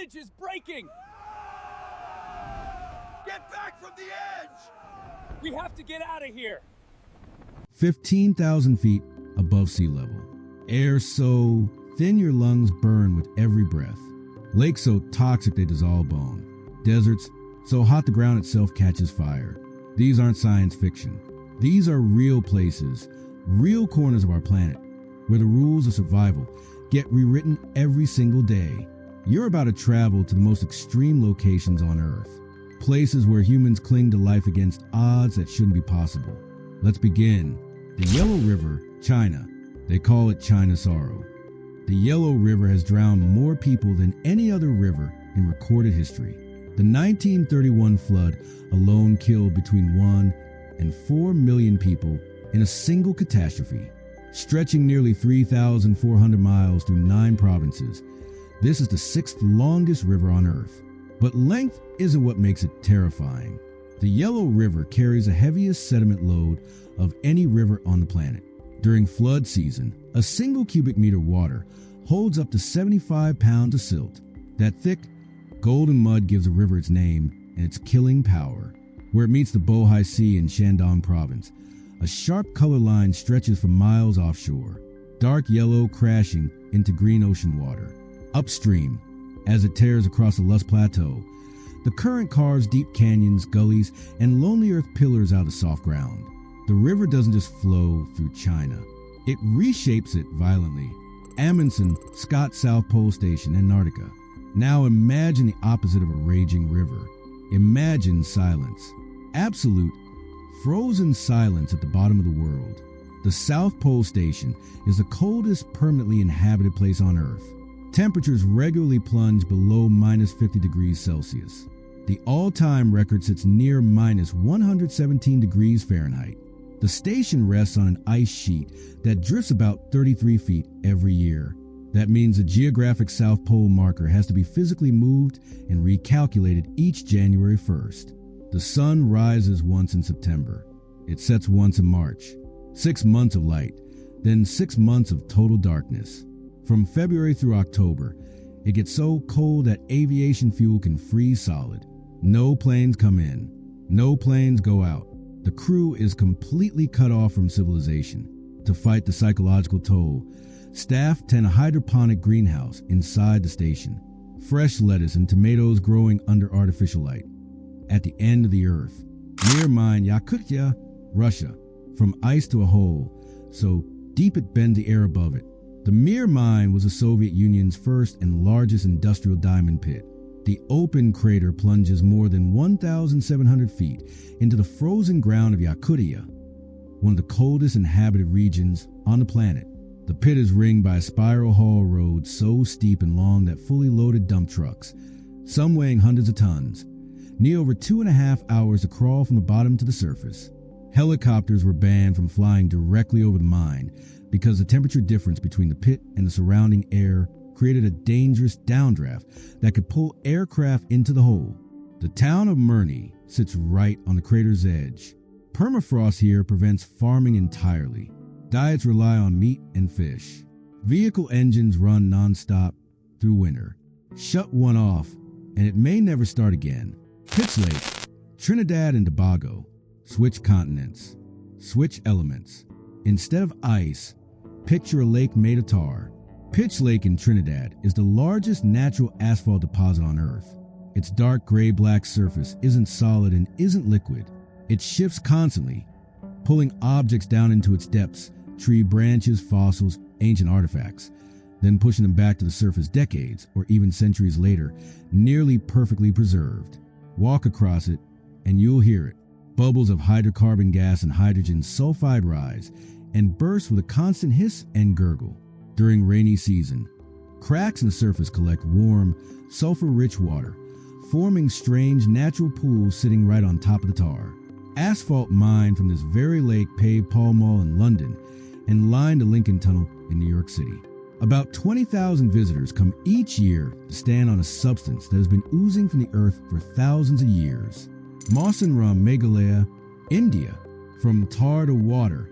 bridge is breaking! Get back from the edge! We have to get out of here! 15,000 feet above sea level. Air so thin your lungs burn with every breath. Lakes so toxic they dissolve bone. Deserts so hot the ground itself catches fire. These aren't science fiction. These are real places, real corners of our planet, where the rules of survival get rewritten every single day. You're about to travel to the most extreme locations on Earth. Places where humans cling to life against odds that shouldn't be possible. Let's begin. The Yellow River, China. They call it China's sorrow. The Yellow River has drowned more people than any other river in recorded history. The 1931 flood alone killed between 1 and 4 million people in a single catastrophe, stretching nearly 3,400 miles through 9 provinces. This is the 6th longest river on Earth. But length isn't what makes it terrifying. The Yellow River carries the heaviest sediment load of any river on the planet. During flood season, a single cubic meter of water holds up to 75 pounds of silt. That thick, golden mud gives the river its name and its killing power. Where it meets the Bohai Sea in Shandong province, a sharp color line stretches for miles offshore, dark yellow crashing into green ocean water. Upstream, as it tears across the Lust Plateau, the current carves deep canyons, gullies, and lonely earth pillars out of soft ground. The river doesn't just flow through China. It reshapes it violently. Amundsen, Scott South Pole Station, Antarctica. Now imagine the opposite of a raging river. Imagine silence. Absolute, frozen silence at the bottom of the world. The South Pole Station is the coldest permanently inhabited place on Earth. Temperatures regularly plunge below minus 50 degrees Celsius. The all-time record sits near minus 117 degrees Fahrenheit. The station rests on an ice sheet that drifts about 33 feet every year. That means the geographic South Pole marker has to be physically moved and recalculated each January 1st. The sun rises once in September. It sets once in March. 6 months of light, then 6 months of total darkness. From February through October, it gets so cold that aviation fuel can freeze solid. No planes come in. No planes go out. The crew is completely cut off from civilization. To fight the psychological toll, staff tend a hydroponic greenhouse inside the station. Fresh lettuce and tomatoes growing under artificial light. At the end of the earth, near mine Yakutia, Russia, from ice to a hole, so deep it bends the air above it. The Mir mine was the Soviet Union's first and largest industrial diamond pit. The open crater plunges more than 1,700 feet into the frozen ground of Yakutia, one of the coldest inhabited regions on the planet. The pit is ringed by a spiral haul road so steep and long that fully loaded dump trucks, some weighing hundreds of tons, need over 2.5 hours to crawl from the bottom to the surface. Helicopters were banned from flying directly over the mine because the temperature difference between the pit and the surrounding air created a dangerous downdraft that could pull aircraft into the hole. The town of Murni sits right on the crater's edge. Permafrost here prevents farming entirely. Diets rely on meat and fish. Vehicle engines run non-stop through winter. Shut one off, and it may never start again. Pitch Lake, Trinidad and Tobago. Switch continents. Switch elements. Instead of ice, picture a lake made of tar. Pitch Lake in Trinidad is the largest natural asphalt deposit on Earth. Its dark gray-black surface isn't solid and isn't liquid. It shifts constantly, pulling objects down into its depths, tree branches, fossils, ancient artifacts, then pushing them back to the surface decades or even centuries later, nearly perfectly preserved. Walk across it and you'll hear it. Bubbles of hydrocarbon gas and hydrogen sulfide rise and burst with a constant hiss and gurgle. During rainy season, cracks in the surface collect warm, sulfur-rich water, forming strange natural pools sitting right on top of the tar. Asphalt mined from this very lake paved Pall Mall in London and lined the Lincoln Tunnel in New York City. About 20,000 visitors come each year to stand on a substance that has been oozing from the earth for thousands of years. Mawsynram, Meghalaya, India. From tar to water,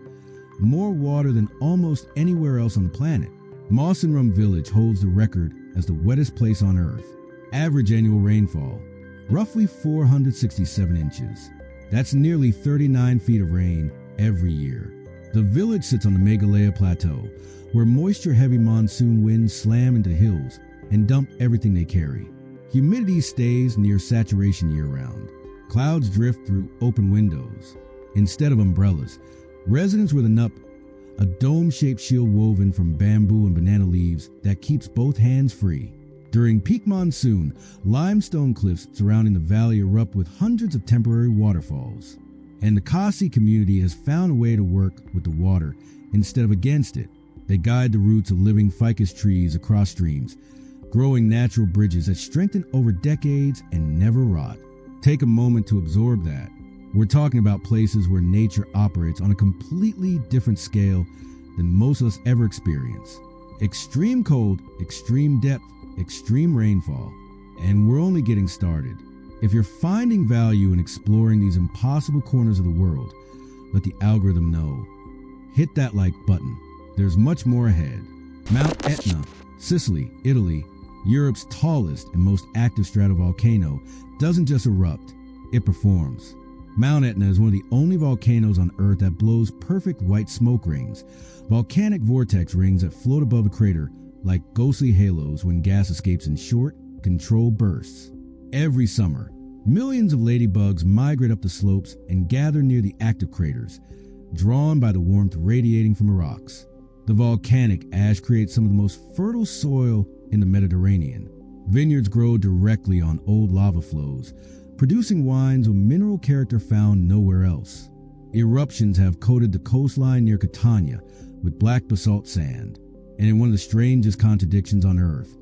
more water than almost anywhere else on the planet. Mawsynram village holds the record as the wettest place on Earth. Average annual rainfall, roughly 467 inches. That's nearly 39 feet of rain every year. The village sits on the Meghalaya Plateau, where moisture-heavy monsoon winds slam into hills and dump everything they carry. Humidity stays near saturation year-round. Clouds drift through open windows. Instead of umbrellas, residents with a dome-shaped shield woven from bamboo and banana leaves that keeps both hands free. During peak monsoon, limestone cliffs surrounding the valley erupt with hundreds of temporary waterfalls. And the Khasi community has found a way to work with the water instead of against it. They guide the roots of living ficus trees across streams, growing natural bridges that strengthen over decades and never rot. Take a moment to absorb that. We're talking about places where nature operates on a completely different scale than most of us ever experience. Extreme cold, extreme depth, extreme rainfall, and we're only getting started. If you're finding value in exploring these impossible corners of the world, let the algorithm know. Hit that like button. There's much more ahead. Mount Etna, Sicily, Italy, Europe's tallest and most active stratovolcano, doesn't just erupt, it performs. Mount Etna is one of the only volcanoes on Earth that blows perfect white smoke rings, volcanic vortex rings that float above the crater like ghostly halos when gas escapes in short, controlled bursts. Every summer, millions of ladybugs migrate up the slopes and gather near the active craters, drawn by the warmth radiating from the rocks. The volcanic ash creates some of the most fertile soil in the Mediterranean. Vineyards grow directly on old lava flows, producing wines with mineral character found nowhere else. Eruptions have coated the coastline near Catania with black basalt sand, and in one of the strangest contradictions on Earth,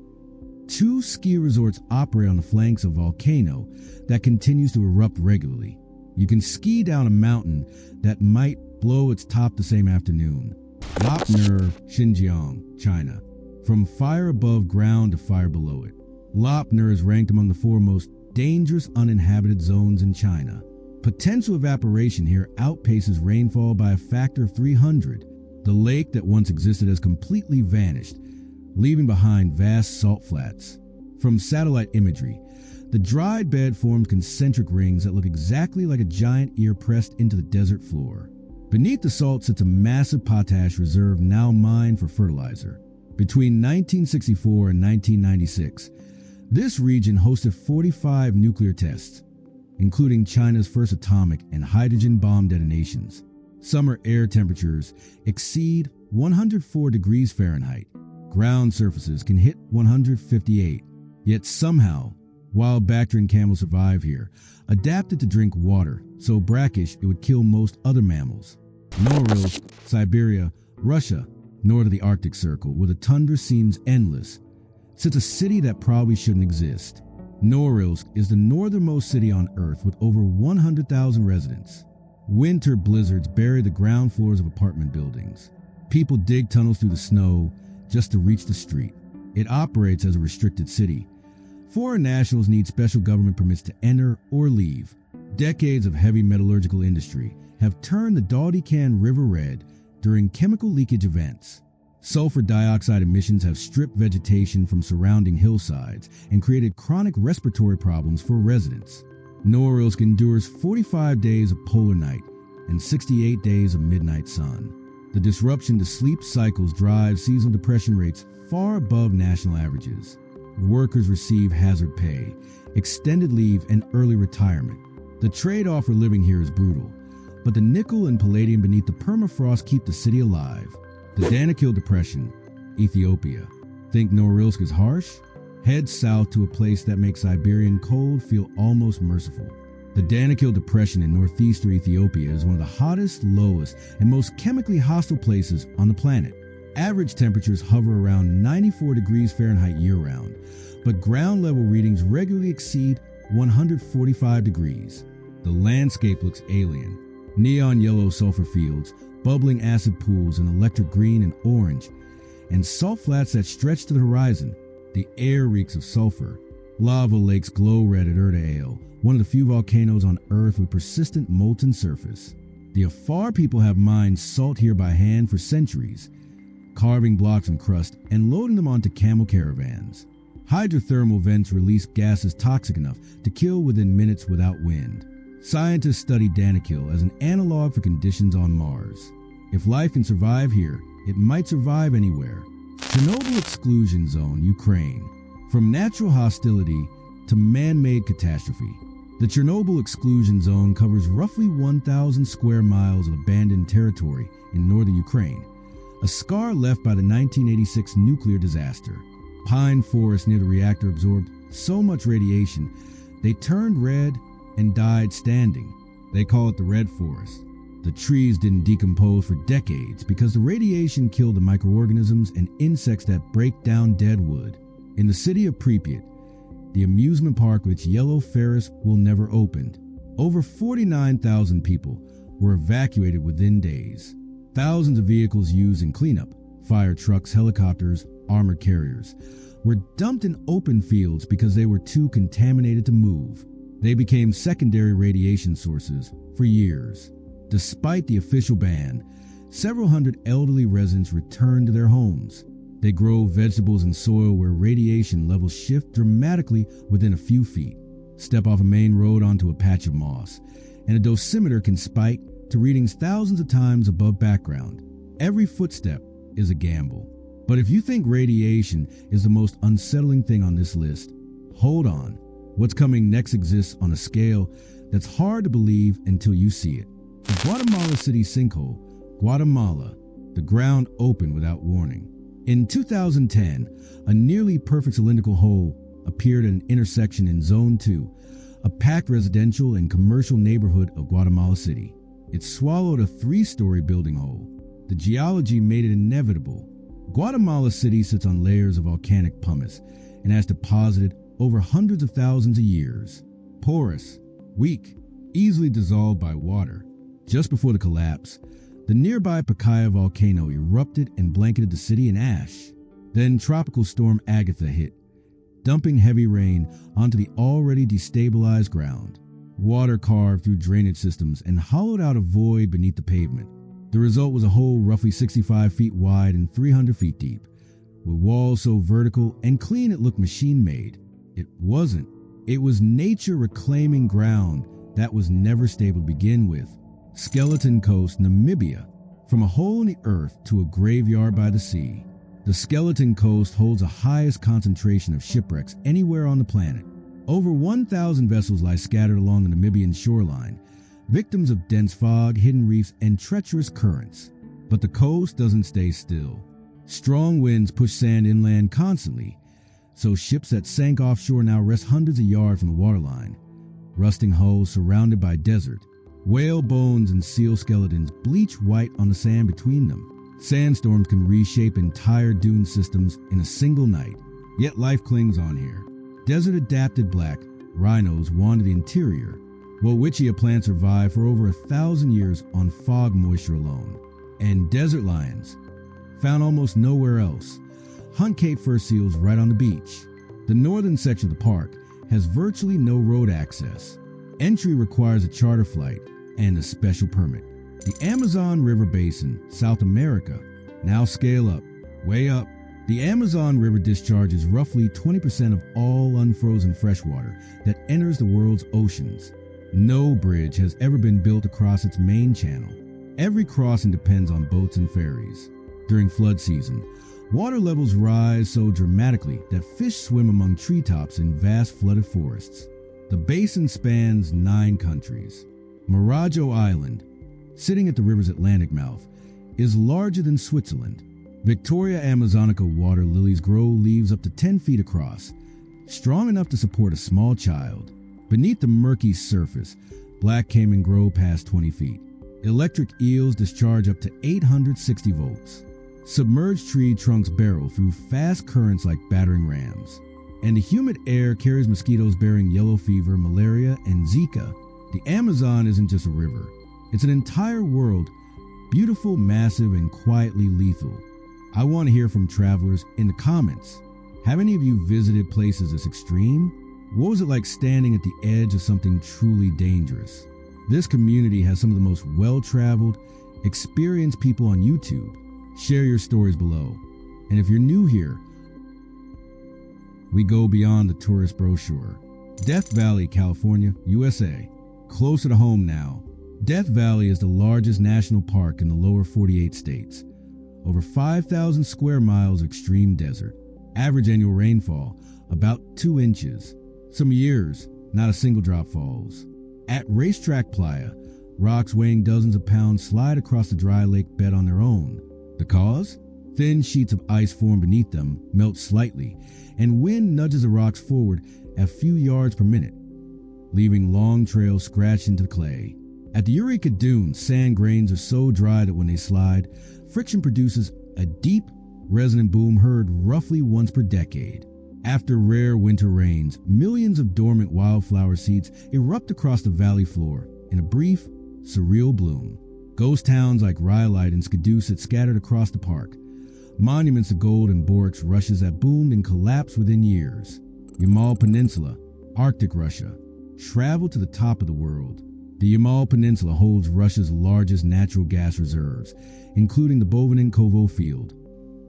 2 ski resorts operate on the flanks of a volcano that continues to erupt regularly. You can ski down a mountain that might blow its top the same afternoon. Lop Nur, Xinjiang, China. From fire above ground to fire below it. Lop Nur is ranked among the 4 most dangerous uninhabited zones in China. Potential evaporation here outpaces rainfall by a factor of 300. The lake that once existed has completely vanished, leaving behind vast salt flats. From satellite imagery, the dried bed forms concentric rings that look exactly like a giant ear pressed into the desert floor. Beneath the salt sits a massive potash reserve now mined for fertilizer. Between 1964 and 1996, this region hosted 45 nuclear tests, including China's first atomic and hydrogen bomb detonations. Summer air temperatures exceed 104 degrees Fahrenheit. Ground surfaces can hit 158. Yet somehow, wild Bactrian camels survive here, adapted to drink water, so brackish it would kill most other mammals. Norilsk, Siberia, Russia, north of the Arctic Circle, where the tundra seems endless, sits a city that probably shouldn't exist. Norilsk is the northernmost city on Earth with over 100,000 residents. Winter blizzards bury the ground floors of apartment buildings. People dig tunnels through the snow just to reach the street. It operates as a restricted city. Foreign nationals need special government permits to enter or leave. Decades of heavy metallurgical industry have turned the Daldican River red during chemical leakage events. Sulfur dioxide emissions have stripped vegetation from surrounding hillsides and created chronic respiratory problems for residents. Norilsk endures 45 days of polar night and 68 days of midnight sun. The disruption to sleep cycles drives seasonal depression rates far above national averages. Workers receive hazard pay, extended leave, and early retirement. The trade-off for living here is brutal, but the nickel and palladium beneath the permafrost keep the city alive. The Danakil Depression, Ethiopia. Think Norilsk is harsh? Head south to a place that makes Siberian cold feel almost merciful. The Danakil Depression in northeastern Ethiopia is one of the hottest, lowest, and most chemically hostile places on the planet. Average temperatures hover around 94 degrees Fahrenheit year-round, but ground level readings regularly exceed 145 degrees. The landscape looks alien. Neon yellow sulfur fields, bubbling acid pools in electric green and orange, and salt flats that stretch to the horizon. The air reeks of sulfur. Lava lakes glow red at Erdeal, one of the few volcanoes on Earth with persistent molten surface. The Afar people have mined salt here by hand for centuries, carving blocks in crust and loading them onto camel caravans. Hydrothermal vents release gases toxic enough to kill within minutes without wind. Scientists study Danakil as an analog for conditions on Mars. If life can survive here, it might survive anywhere. Chernobyl exclusion zone, Ukraine. From natural hostility to man-made catastrophe, the Chernobyl exclusion zone covers roughly 1,000 square miles of abandoned territory in northern Ukraine, a scar left by the 1986 nuclear disaster. Pine forests near the reactor absorbed so much radiation, they turned red and died standing. They call it the Red Forest. The trees didn't decompose for decades because the radiation killed the microorganisms and insects that break down dead wood. In the city of Pripyat, the amusement park with its yellow Ferris wheel never opened. Over 49,000 people were evacuated within days. Thousands of vehicles used in cleanup, fire trucks, helicopters, armored carriers, were dumped in open fields because they were too contaminated to move. They became secondary radiation sources for years. Despite the official ban, several hundred elderly residents returned to their homes. They grow vegetables in soil where radiation levels shift dramatically within a few feet. Step off a main road onto a patch of moss, and a dosimeter can spike to readings thousands of times above background. Every footstep is a gamble. But if you think radiation is the most unsettling thing on this list, hold on. What's coming next exists on a scale that's hard to believe until you see it. The Guatemala City sinkhole, Guatemala, the ground opened without warning. In 2010, a nearly perfect cylindrical hole appeared at an intersection in Zone 2, a packed residential and commercial neighborhood of Guatemala City. It swallowed a 3-story building hole. The geology made it inevitable. Guatemala City sits on layers of volcanic pumice and has deposited over hundreds of thousands of years. Porous, weak, easily dissolved by water. Just before the collapse, the nearby Baikal volcano erupted and blanketed the city in ash. Then Tropical Storm Agatha hit, dumping heavy rain onto the already destabilized ground. Water carved through drainage systems and hollowed out a void beneath the pavement. The result was a hole roughly 65 feet wide and 300 feet deep, with walls so vertical and clean it looked machine-made. It wasn't. It was nature reclaiming ground that was never stable to begin with. Skeleton Coast, Namibia. From a hole in the earth to a graveyard by the sea, the Skeleton Coast holds the highest concentration of shipwrecks anywhere on the planet. Over 1,000 vessels lie scattered along the Namibian shoreline, victims of dense fog, hidden reefs, and treacherous currents. But the coast doesn't stay still. Strong winds push sand inland constantly, so ships that sank offshore now rest hundreds of yards from the waterline. Rusting hulls surrounded by desert. Whale bones and seal skeletons bleach white on the sand between them. Sandstorms can reshape entire dune systems in a single night. Yet life clings on here. Desert-adapted black rhinos wander the interior. Welwitschia plants survive for over 1,000 years on fog moisture alone. And desert lions, found almost nowhere else, hunt Cape fur seals right on the beach. The northern section of the park has virtually no road access. Entry requires a charter flight and a special permit. The Amazon River Basin, South America. Now scale up, way up. The Amazon River discharges roughly 20% of all unfrozen freshwater that enters the world's oceans. No bridge has ever been built across its main channel. Every crossing depends on boats and ferries. During flood season, water levels rise so dramatically that fish swim among treetops in vast flooded forests. The basin spans 9 countries. Marajo Island, sitting at the river's Atlantic mouth, is larger than Switzerland. Victoria Amazonica water lilies grow leaves up to 10 feet across, strong enough to support a small child. Beneath the murky surface, black caiman grow past 20 feet. Electric eels discharge up to 860 volts. Submerged tree trunks barrel through fast currents like battering rams. And the humid air carries mosquitoes bearing yellow fever, malaria, and Zika. The Amazon isn't just a river. It's an entire world, beautiful, massive, and quietly lethal. I want to hear from travelers in the comments. Have any of you visited places this extreme? What was it like standing at the edge of something truly dangerous? This community has some of the most well-traveled, experienced people on YouTube. Share your stories below. And if you're new here, we go beyond the tourist brochure. Death Valley, California, USA. Closer to home now, Death Valley is the largest national park in the lower 48 states. Over 5,000 square miles of extreme desert. Average annual rainfall, about 2 inches. Some years, not a single drop falls. At Racetrack Playa, rocks weighing dozens of pounds slide across the dry lake bed on their own. The cause? Thin sheets of ice form beneath them, melt slightly, and wind nudges the rocks forward a few yards per minute, leaving long trails scratched into the clay. At the Eureka Dunes, sand grains are so dry that when they slide, friction produces a deep, resonant boom heard roughly once per decade. After rare winter rains, millions of dormant wildflower seeds erupt across the valley floor in a brief, surreal bloom. Ghost towns like Rhyolite and Skidoo sit scattered across the park. Monuments of gold and borics rushes that boomed and collapsed within years. Yamal Peninsula, Arctic Russia, travel to the top of the world. The Yamal Peninsula holds Russia's largest natural gas reserves, including the Bovinenkovo field,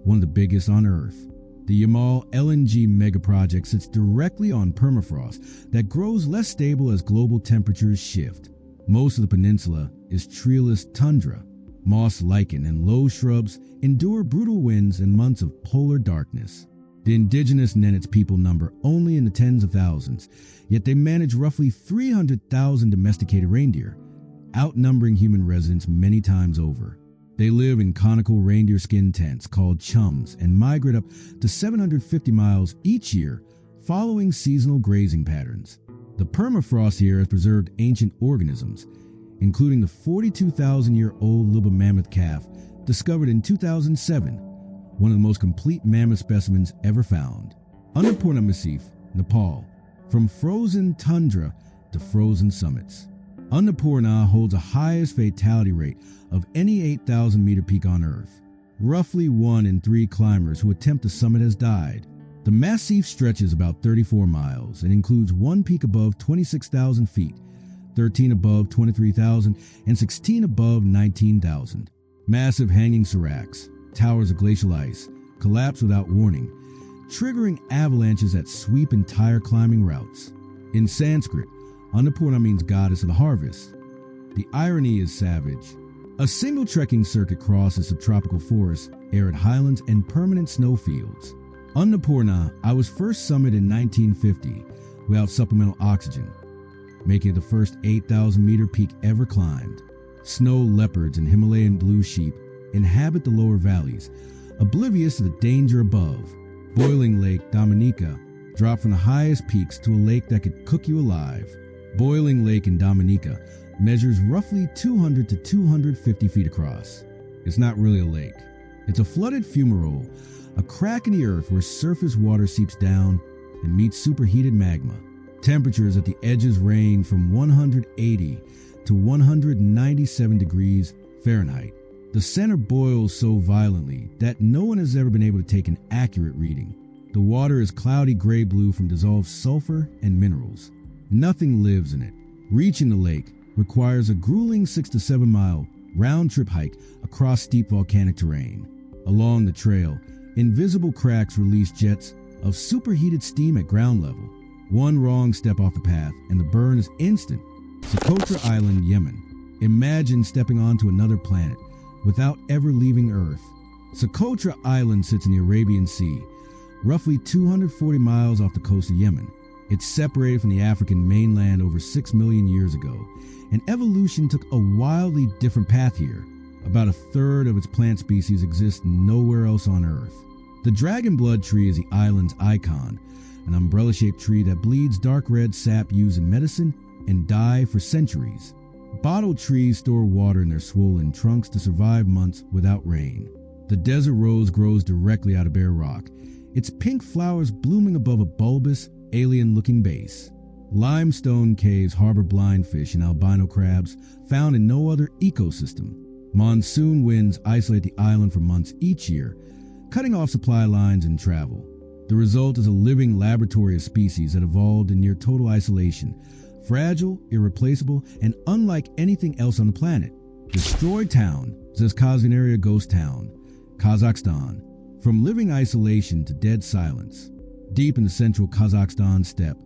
one of the biggest on Earth. The Yamal LNG megaproject sits directly on permafrost that grows less stable as global temperatures shift. Most of the peninsula is treeless tundra. Moss, lichen, and low shrubs endure brutal winds and months of polar darkness. The indigenous Nenets people number only in the tens of thousands, yet they manage roughly 300,000 domesticated reindeer, outnumbering human residents many times over. They live in conical reindeer skin tents called chums and migrate up to 750 miles each year, following seasonal grazing patterns. The permafrost here has preserved ancient organisms, including the 42,000-year-old Luba mammoth calf discovered in 2007, one of the most complete mammoth specimens ever found. Annapurna Massif, Nepal, from frozen tundra to frozen summits. Annapurna holds the highest fatality rate of any 8,000-meter peak on Earth. Roughly 1 in 3 climbers who attempt the summit has died. The massif stretches about 34 miles and includes 1 peak above 26,000 feet, 13 above 23,000, and 16 above 19,000. Massive hanging seracs, towers of glacial ice, collapse without warning, triggering avalanches that sweep entire climbing routes. In Sanskrit, Annapurna means goddess of the harvest. The irony is savage. A single trekking circuit crosses subtropical forests, arid highlands, and permanent snowfields. Annapurna, I was first summited in 1950 without supplemental oxygen, making it the first 8,000-meter peak ever climbed. Snow leopards and Himalayan blue sheep inhabit the lower valleys, oblivious to the danger above. Boiling Lake Dominica dropped from the highest peaks to a lake that could cook you alive. Boiling Lake in Dominica measures roughly 200 to 250 feet across. It's not really a lake. It's a flooded fumarole, a crack in the earth where surface water seeps down and meets superheated magma. Temperatures at the edges range from 180 to 197 degrees Fahrenheit. The center boils so violently that no one has ever been able to take an accurate reading. The water is cloudy gray-blue from dissolved sulfur and minerals. Nothing lives in it. Reaching the lake requires a grueling 6 to 7 mile round-trip hike across steep volcanic terrain. Along the trail, invisible cracks release jets of superheated steam at ground level. One wrong step off the path and the burn is instant. Socotra Island, Yemen. Imagine stepping onto another planet without ever leaving Earth. Socotra Island sits in the Arabian Sea, roughly 240 miles off the coast of Yemen. It's separated from the African mainland over 6 million years ago, and evolution took a wildly different path here. About a third of its plant species exists nowhere else on Earth. The dragon blood tree is the island's icon, an umbrella-shaped tree that bleeds dark red sap used in medicine and dye for centuries. Bottle trees store water in their swollen trunks to survive months without rain. The desert rose grows directly out of bare rock, its pink flowers blooming above a bulbous, alien-looking base. Limestone caves harbor blindfish and albino crabs found in no other ecosystem. Monsoon winds isolate the island for months each year, cutting off supply lines and travel. The result is a living laboratory of species that evolved in near total isolation, fragile, irreplaceable, and unlike anything else on the planet. Destroyed town, Zhezkazgan area ghost town, Kazakhstan. From living isolation to dead silence. deep in the central Kazakhstan steppe,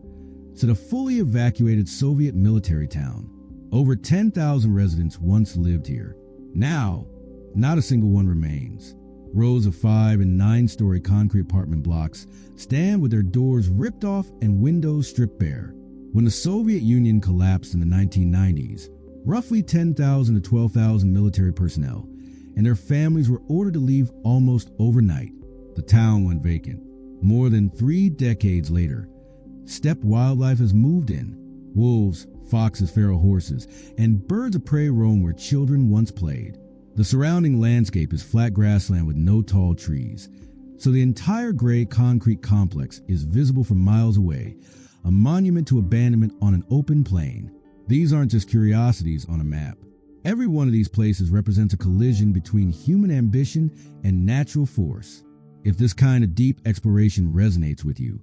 sit a fully evacuated Soviet military town. Over 10,000 residents once lived here. Now, not a single one remains. Rows of 5- and 9-story concrete apartment blocks stand with their doors ripped off and windows stripped bare. When the Soviet Union collapsed in the 1990s, roughly 10,000 to 12,000 military personnel and their families were ordered to leave almost overnight. The town went vacant. More than 3 decades later, steppe wildlife has moved in. Wolves, foxes, feral horses, and birds of prey roam where children once played. The surrounding landscape is flat grassland with no tall trees, so the entire gray concrete complex is visible from miles away, a monument to abandonment on an open plain. These aren't just curiosities on a map. Every one of these places represents a collision between human ambition and natural force. If this kind of deep exploration resonates with you,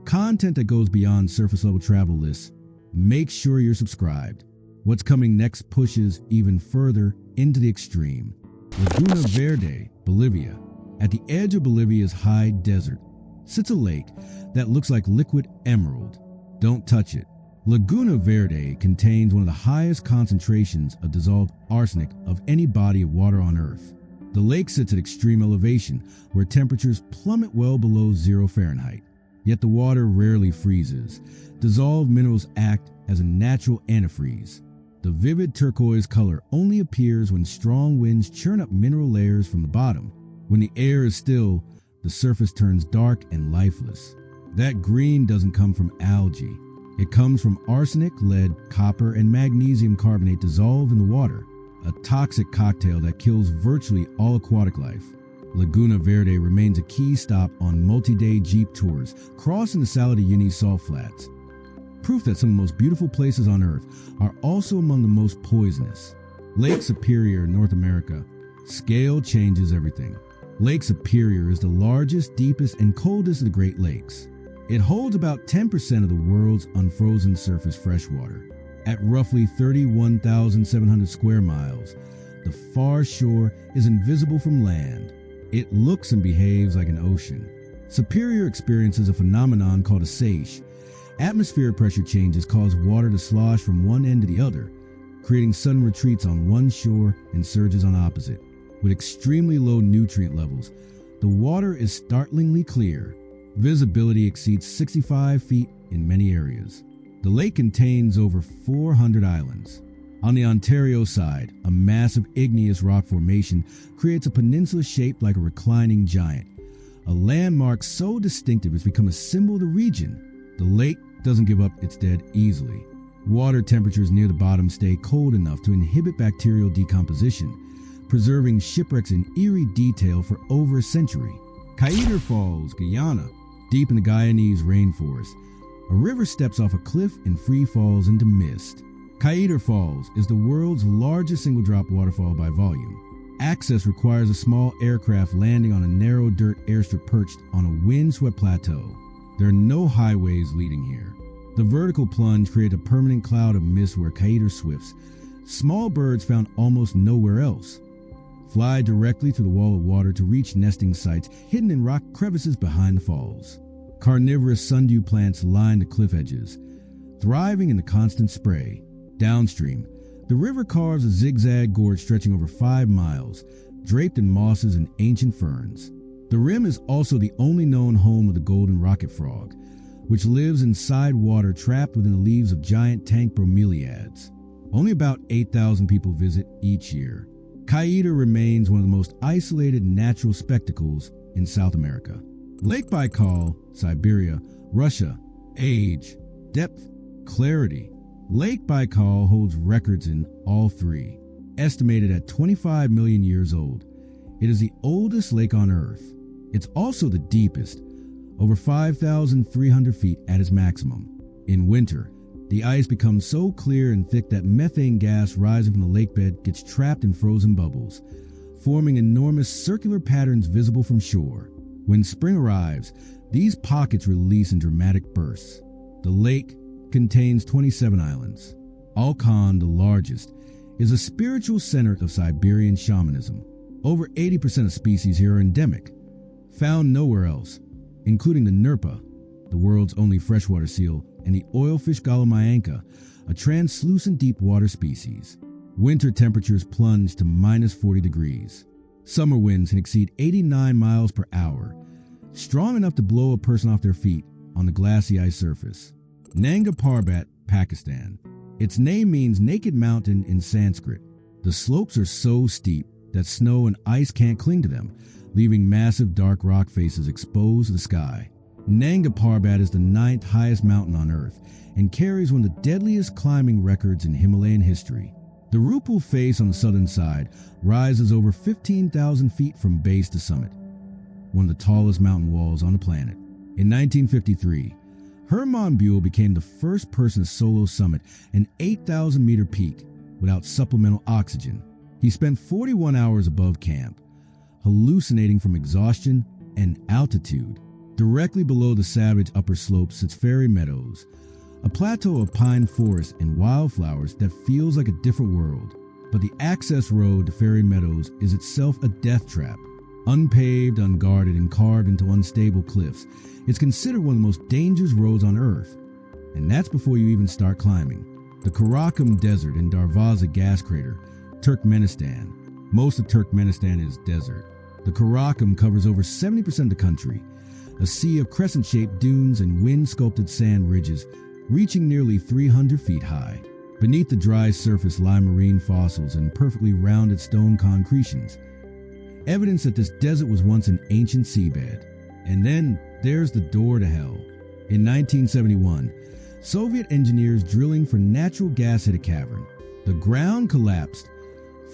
content that goes beyond surface level travel lists, make sure you're subscribed. What's coming next pushes even further into the extreme. Laguna Verde, Bolivia. At the edge of Bolivia's high desert sits a lake that looks like liquid emerald. Don't touch it. Laguna Verde contains one of the highest concentrations of dissolved arsenic of any body of water on Earth. The lake sits at extreme elevation where temperatures plummet well below 0 Fahrenheit. Yet the water rarely freezes. Dissolved minerals act as a natural antifreeze. The vivid turquoise color only appears when strong winds churn up mineral layers from the bottom. When the air is still, the surface turns dark and lifeless. That green doesn't come from algae. It comes from arsenic, lead, copper, and magnesium carbonate dissolved in the water, a toxic cocktail that kills virtually all aquatic life. Laguna Verde remains a key stop on multi-day jeep tours crossing the Salar de Uyuni salt flats. Proof that some of the most beautiful places on Earth are also among the most poisonous. Lake Superior, North America. Scale changes everything. Lake Superior is the largest, deepest, and coldest of the Great Lakes. It holds about 10% of the world's unfrozen surface freshwater. At roughly 31,700 square miles, the far shore is invisible from land. It looks and behaves like an ocean. Superior experiences a phenomenon called a seiche. Atmospheric pressure changes cause water to slosh from one end to the other, creating sudden retreats on one shore and surges on opposite. With extremely low nutrient levels, the water is startlingly clear. Visibility exceeds 65 feet in many areas. The lake contains over 400 islands. On the Ontario side, a massive igneous rock formation creates a peninsula shaped like a reclining giant. A landmark so distinctive it's become a symbol of the region. The lake doesn't give up its dead easily. Water temperatures near the bottom stay cold enough to inhibit bacterial decomposition, preserving shipwrecks in eerie detail for over a century. Kaieteur Falls, Guyana, deep in the Guyanese rainforest. A river steps off a cliff and free falls into mist. Kaieteur Falls is the world's largest single-drop waterfall by volume. Access requires a small aircraft landing on a narrow dirt airstrip perched on a wind-swept plateau. There are no highways leading here. The vertical plunge creates a permanent cloud of mist where Kaieteur swifts. Small birds found almost nowhere else fly directly to the wall of water to reach nesting sites hidden in rock crevices behind the falls. Carnivorous sundew plants line the cliff edges, thriving in the constant spray. Downstream, the river carves a zigzag gorge stretching over 5 miles, draped in mosses and ancient ferns. The rim is also the only known home of the golden rocket frog, which lives inside water trapped within the leaves of giant tank bromeliads. Only about 8,000 people visit each year. Kaieteur remains one of the most isolated natural spectacles in South America. Lake Baikal, Siberia, Russia. Age, depth, clarity. Lake Baikal holds records in all three. Estimated at 25 million years old, it is the oldest lake on Earth. It's also the deepest, over 5,300 feet at its maximum. In winter, the ice becomes so clear and thick that methane gas rising from the lake bed gets trapped in frozen bubbles, forming enormous circular patterns visible from shore. When spring arrives, these pockets release in dramatic bursts. The lake contains 27 islands. Alkan, the largest, is a spiritual center of Siberian shamanism. Over 80% of species here are endemic, found nowhere else, including the Nerpa, the world's only freshwater seal, and the oilfish gallimianca, a translucent deep water species. Winter temperatures plunge to minus 40 degrees. Summer winds can exceed 89 miles per hour, strong enough to blow a person off their feet on the glassy ice surface. Nanga Parbat, Pakistan. Its name means naked mountain in Sanskrit. The slopes are so steep that snow and ice can't cling to them, leaving massive dark rock faces exposed to the sky. Nanga Parbat is the 9th highest mountain on Earth and carries one of the deadliest climbing records in Himalayan history. The Rupal face on the southern side rises over 15,000 feet from base to summit, one of the tallest mountain walls on the planet. In 1953, Hermann Buell became the first person to solo summit an 8,000-meter peak without supplemental oxygen. He spent 41 hours above camp, hallucinating from exhaustion and altitude. Directly below the savage upper slopes sits Fairy Meadows, a plateau of pine forests and wildflowers that feels like a different world. But the access road to Fairy Meadows is itself a death trap. Unpaved, unguarded, and carved into unstable cliffs, it's considered one of the most dangerous roads on Earth. And that's before you even start climbing. The Karakum Desert in Darvaza gas crater, Turkmenistan. Most of Turkmenistan is desert. The Karakum covers over 70% of the country, a sea of crescent-shaped dunes and wind-sculpted sand ridges reaching nearly 300 feet high. Beneath the dry surface lie marine fossils and perfectly rounded stone concretions, evidence that this desert was once an ancient seabed. And then there's the door to hell. In 1971, Soviet engineers drilling for natural gas hit a cavern. The ground collapsed,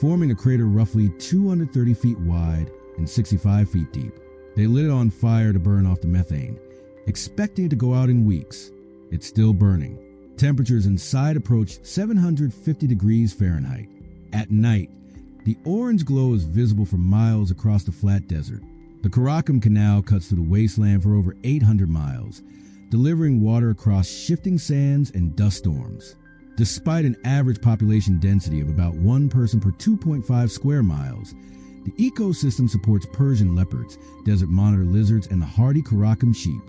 forming a crater roughly 230 feet wide and 65 feet deep. They lit it on fire to burn off the methane, expecting it to go out in weeks. It's still burning. Temperatures inside approach 750 degrees Fahrenheit. At night, the orange glow is visible for miles across the flat desert. The Karakum Canal cuts through the wasteland for over 800 miles, delivering water across shifting sands and dust storms. Despite an average population density of about 1 person per 2.5 square miles, the ecosystem supports Persian leopards, desert monitor lizards, and the hardy Karakum sheep.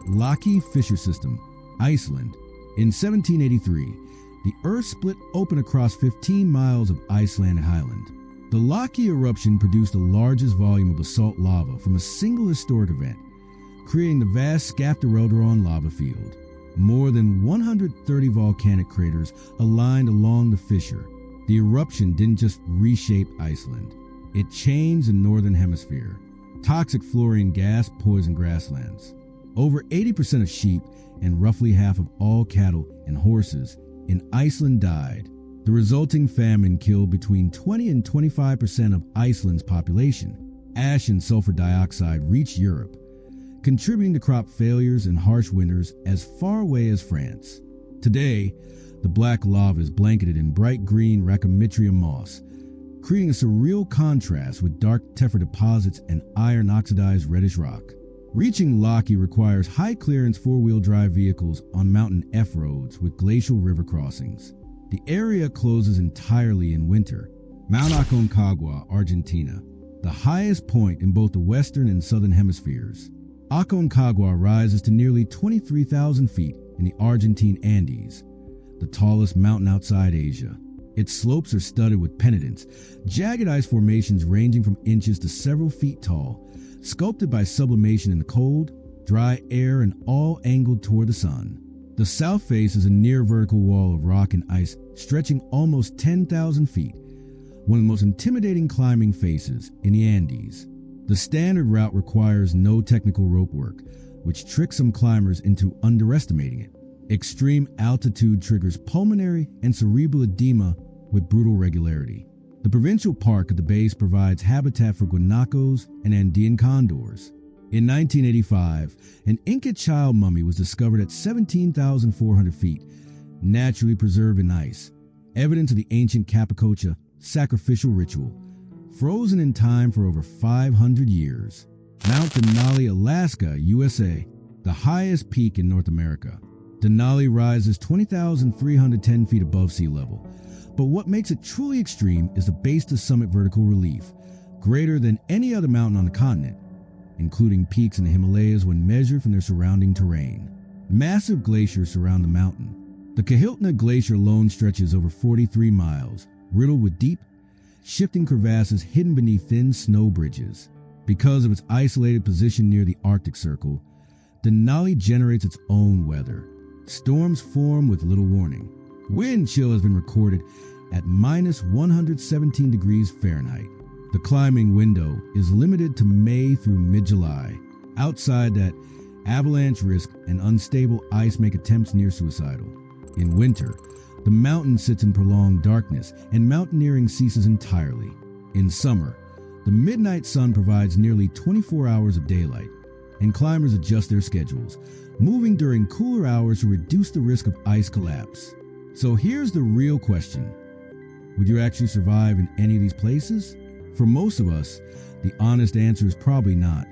Laki Fissure System, Iceland. In 1783, the Earth split open across 15 miles of Icelandic highland. The Laki eruption produced the largest volume of basalt lava from a single historic event, creating the vast Skaftareldron lava field. More than 130 volcanic craters aligned along the fissure. The eruption didn't just reshape Iceland, it changed the northern hemisphere. Toxic fluorine gas poisoned grasslands. Over 80% of sheep and roughly half of all cattle and horses in Iceland died. The resulting famine killed between 20 and 25% of Iceland's population. Ash and sulfur dioxide reached Europe, contributing to crop failures and harsh winters as far away as France. Today, the black lava is blanketed in bright green Raccometrium moss, creating a surreal contrast with dark tephra deposits and iron-oxidized reddish rock. Reaching Laki requires high-clearance four-wheel drive vehicles on mountain F-roads with glacial river crossings. The area closes entirely in winter. Mount Aconcagua, Argentina, the highest point in both the western and southern hemispheres. Aconcagua rises to nearly 23,000 feet in the Argentine Andes, the tallest mountain outside Asia. Its slopes are studded with penitents, jagged ice formations ranging from inches to several feet tall, sculpted by sublimation in the cold, dry air and all angled toward the sun. The south face is a near vertical wall of rock and ice stretching almost 10,000 feet, one of the most intimidating climbing faces in the Andes. The standard route requires no technical rope work, which tricks some climbers into underestimating it. Extreme altitude triggers pulmonary and cerebral edema with brutal regularity. The provincial park at the base provides habitat for guanacos and Andean condors. In 1985, an Inca child mummy was discovered at 17,400 feet, naturally preserved in ice, evidence of the ancient Capacocha sacrificial ritual, frozen in time for over 500 years. Mount Denali, Alaska, USA, the highest peak in North America. Denali rises 20,310 feet above sea level, but what makes it truly extreme is the base to summit vertical relief, greater than any other mountain on the continent, including peaks in the Himalayas when measured from their surrounding terrain. Massive glaciers surround the mountain. The Kaieteur Glacier alone stretches over 43 miles, riddled with deep, shifting crevasses hidden beneath thin snow bridges. Because of its isolated position near the Arctic Circle, Denali generates its own weather. Storms form with little warning. Wind chill has been recorded at minus 117 degrees Fahrenheit. The climbing window is limited to May through mid-July. Outside that, avalanche risk and unstable ice make attempts near suicidal. In winter, the mountain sits in prolonged darkness and mountaineering ceases entirely. In summer, the midnight sun provides nearly 24 hours of daylight, and climbers adjust their schedules, moving during cooler hours to reduce the risk of ice collapse. So here's the real question. Would you actually survive in any of these places? For most of us, the honest answer is probably not.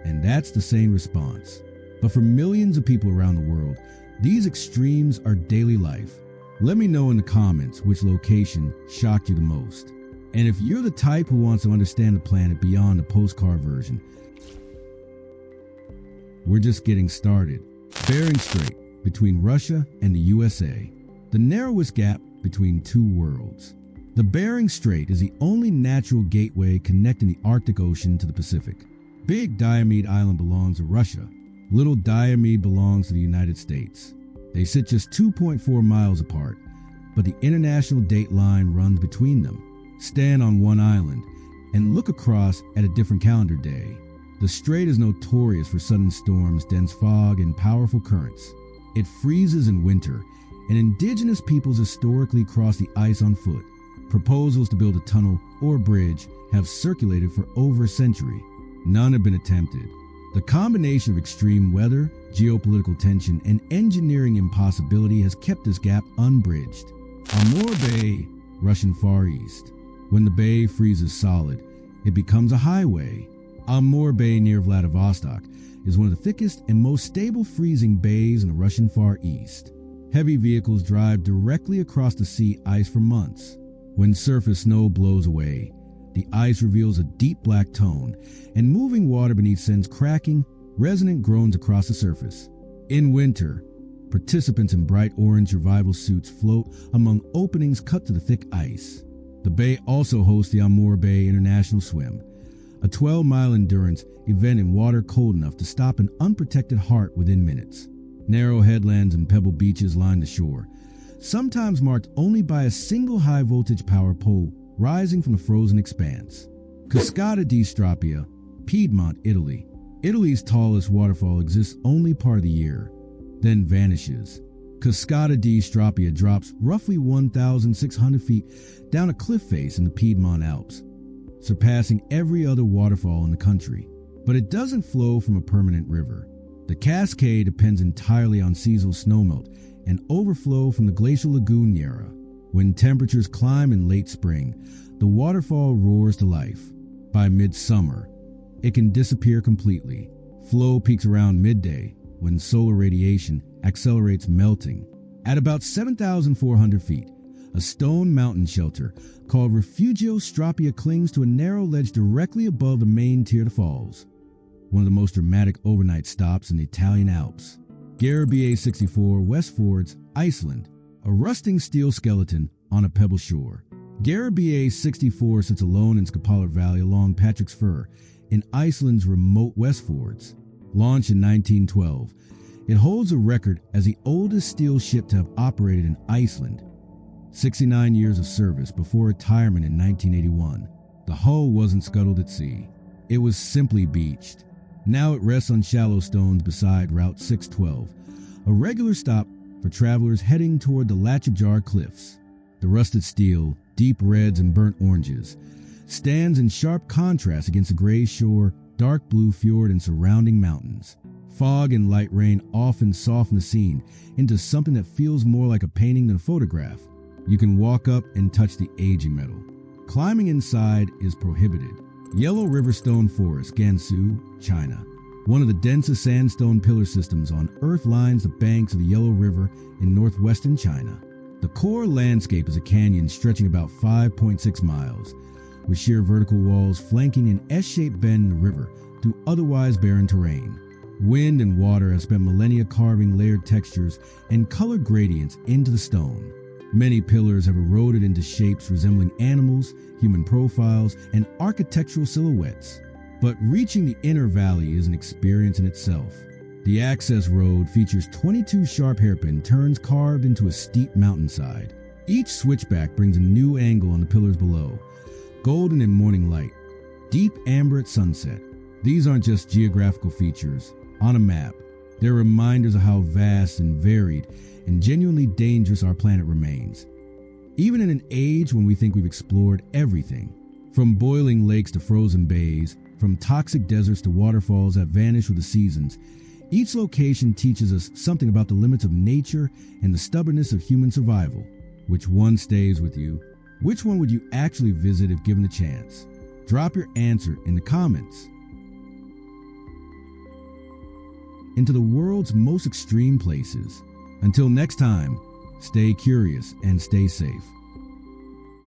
And that's the sane response. But for millions of people around the world, these extremes are daily life. Let me know in the comments which location shocked you the most. And if you're the type who wants to understand the planet beyond the postcard version, we're just getting started. Bering Strait, between Russia and the USA, the narrowest gap between two worlds. The Bering Strait is the only natural gateway connecting the Arctic Ocean to the Pacific. Big Diomede Island belongs to Russia. Little Diomede belongs to the United States. They sit just 2.4 miles apart, but the international date line runs between them. Stand on one island and look across at a different calendar day. The strait is notorious for sudden storms, dense fog, and powerful currents. It freezes in winter, and indigenous peoples historically cross the ice on foot. Proposals to build a tunnel or bridge have circulated for over a century. None have been attempted. The combination of extreme weather, geopolitical tension, and engineering impossibility has kept this gap unbridged. Amur Bay, Russian Far East. When the bay freezes solid, it becomes a highway. Amur Bay near Vladivostok is one of the thickest and most stable freezing bays in the Russian Far East. Heavy vehicles drive directly across the sea ice for months. When surface snow blows away, the ice reveals a deep black tone, and moving water beneath sends cracking, resonant groans across the surface. In winter, participants in bright orange survival suits float among openings cut to the thick ice. The bay also hosts the Amur Bay International Swim, a 12-mile endurance event in water cold enough to stop an unprotected heart within minutes. Narrow headlands and pebble beaches line the shore, sometimes marked only by a single high-voltage power pole rising from the frozen expanse. Cascata di Stroppia, Piedmont, Italy. Italy's tallest waterfall exists only part of the year, then vanishes. Cascata di Stroppia drops roughly 1,600 feet down a cliff face in the Piedmont Alps, surpassing every other waterfall in the country. But it doesn't flow from a permanent river. The cascade depends entirely on seasonal snowmelt and overflow from the glacial lagoon Nyera. When temperatures climb in late spring, the waterfall roars to life. By midsummer, it can disappear completely. Flow peaks around midday when solar radiation accelerates melting. At about 7,400 feet, a stone mountain shelter called Refugio Stroppia clings to a narrow ledge directly above the main Kaieteur Falls, one of the most dramatic overnight stops in the Italian Alps. Garðar BA 64, West Fords, Iceland, a rusting steel skeleton on a pebble shore. Garðar BA 64 sits alone in Skapalar Valley along Patrick's Fur in Iceland's remote West Fords. Launched in 1912, it holds a record as the oldest steel ship to have operated in Iceland. 69 years of service before retirement in 1981. The hull wasn't scuttled at sea. It was simply beached. Now it rests on shallow stones beside Route 612, a regular stop for travelers heading toward the Lachibjar Cliffs. The rusted steel, deep reds and burnt oranges, stands in sharp contrast against the gray shore, dark blue fjord and surrounding mountains. Fog and light rain often soften the scene into something that feels more like a painting than a photograph. You can walk up and touch the aging metal. Climbing inside is prohibited. Yellow Riverstone Forest, Gansu, China. One of the densest sandstone pillar systems on Earth lines the banks of the Yellow River in northwestern China. The core landscape is a canyon stretching about 5.6 miles, with sheer vertical walls flanking an S-shaped bend in the river through otherwise barren terrain. Wind and water have spent millennia carving layered textures and color gradients into the stone. Many pillars have eroded into shapes resembling animals, human profiles, and architectural silhouettes. But reaching the inner valley is an experience in itself. The access road features 22 sharp hairpin turns carved into a steep mountainside. Each switchback brings a new angle on the pillars below, golden in morning light, deep amber at sunset. These aren't just geographical features on a map. They're reminders of how vast and varied and genuinely dangerous our planet remains. Even in an age when we think we've explored everything, from boiling lakes to frozen bays, from toxic deserts to waterfalls that vanish with the seasons, each location teaches us something about the limits of nature and the stubbornness of human survival. Which one stays with you? Which one would you actually visit if given the chance? Drop your answer in the comments. Into the world's most extreme places. Until next time, stay curious and stay safe.